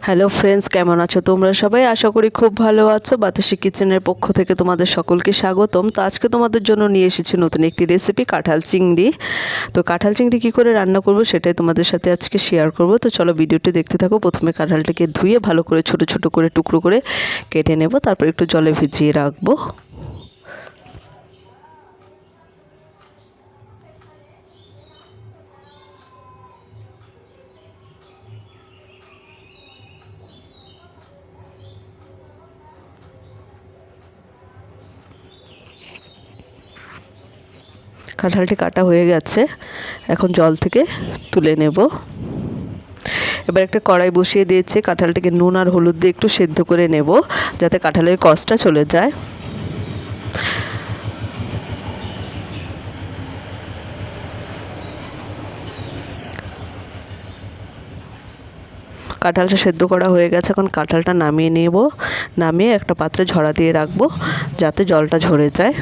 Hello friends, কেমন আছো তোমরা সবাই? আশা করি খুব ভালো আছো। বাতাসি কিচেনের পক্ষ থেকে তোমাদের সকলকে স্বাগতম। তো আজকে তোমাদের জন্য নিয়ে এসেছি নতুন একটি রেসিপি, কাঁঠাল চিংড়ি। তো কাঁঠাল চিংড়ি কী করে রান্না করব সেটাই তোমাদের সাথে আজকে শেয়ার করব। তো চলো ভিডিওটি দেখতে থাকো। প্রথমে কাঁঠালটাকে ধুয়ে ভালো করে ছোট ছোট করে টুকরো করে কেটে নেব, তারপর একটু জলে ভিজিয়ে রাখবো। কাঁঠালটি কাটা হয়ে গেছে, এখন জল থেকে তুলে নেব। এবার একটা কড়াই বসিয়ে দিয়েছি, কাঁঠালটাকে নুন আর হলুদ দিয়ে একটু সেদ্ধ করে নেব যাতে কাঁঠালের কষটা চলে যায়। কাঁঠালটা সেদ্ধ করা হয়ে গেছে, এখন কাঁঠালটা নামিয়ে নেব। নামিয়ে একটা পাত্রে ঝরা দিয়ে রাখবো যাতে জলটা ঝরে যায়।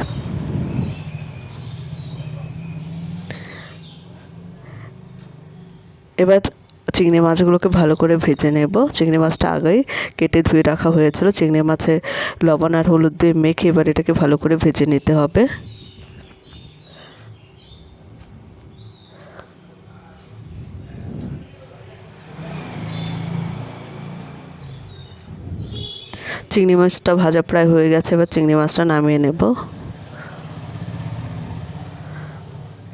এবার চিংড়ি মাছগুলোকে ভালো করে ভেজে নেব। চিংড়ি মাছটা আগেই কেটে ধুয়ে রাখা হয়েছিল। চিংড়ি মাছে লবণ আর হলুদ দিয়ে মেখে এবার এটাকে ভালো করে ভেজে নিতে হবে। চিংড়ি মাছটা ভাজা প্রায় হয়ে গেছে, এবার চিংড়ি মাছটা নামিয়ে নেব।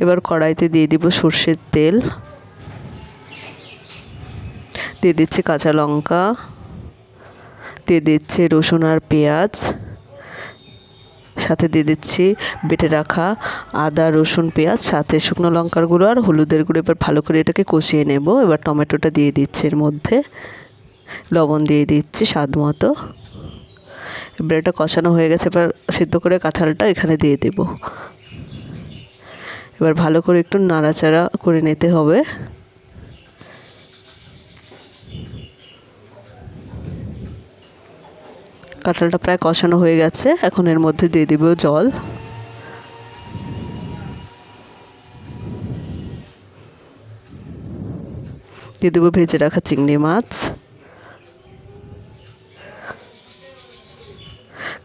এবার কড়াইতে দিয়ে দিব সর্ষের তেল, দিয়ে দিচ্ছি কাঁচা লঙ্কা, দিয়ে দিচ্ছি রসুন আর পেঁয়াজ, সাথে দিয়ে দিচ্ছি বেটে রাখা আদা রসুন পেঁয়াজ, সাথে শুকনো লঙ্কার গুঁড়ো আর হলুদের গুঁড়ো। এবার ভালো করে এটাকে কষিয়ে নেব। এবার টমেটোটা দিয়ে দিচ্ছি এর মধ্যে, লবণ দিয়ে দিচ্ছি স্বাদ মতো। এবার এটা কষানো হয়ে গেছে, এবার সিদ্ধ করে কাঁঠালটা এখানে দিয়ে দেব। এবার ভালো করে একটু নাড়াচাড়া করে নিতে হবে। কাঁঠালটা প্রায় কষানো হয়ে গেছে, এখন এর মধ্যে দিয়ে দিব জল। দিয়ে দেবো ভেজে রাখা চিংড়ি মাছ।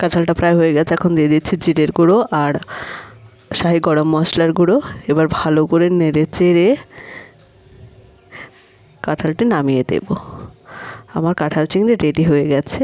কাঁঠালটা প্রায় হয়ে গেছে, এখন দিয়ে দিচ্ছি জিরের গুঁড়ো আর শাহি গরম মশলার গুঁড়ো। এবার ভালো করে নেড়ে চেড়ে কাঁঠালটি নামিয়ে দেব। আমার কাঁঠাল চিংড়ি রেডি হয়ে গেছে।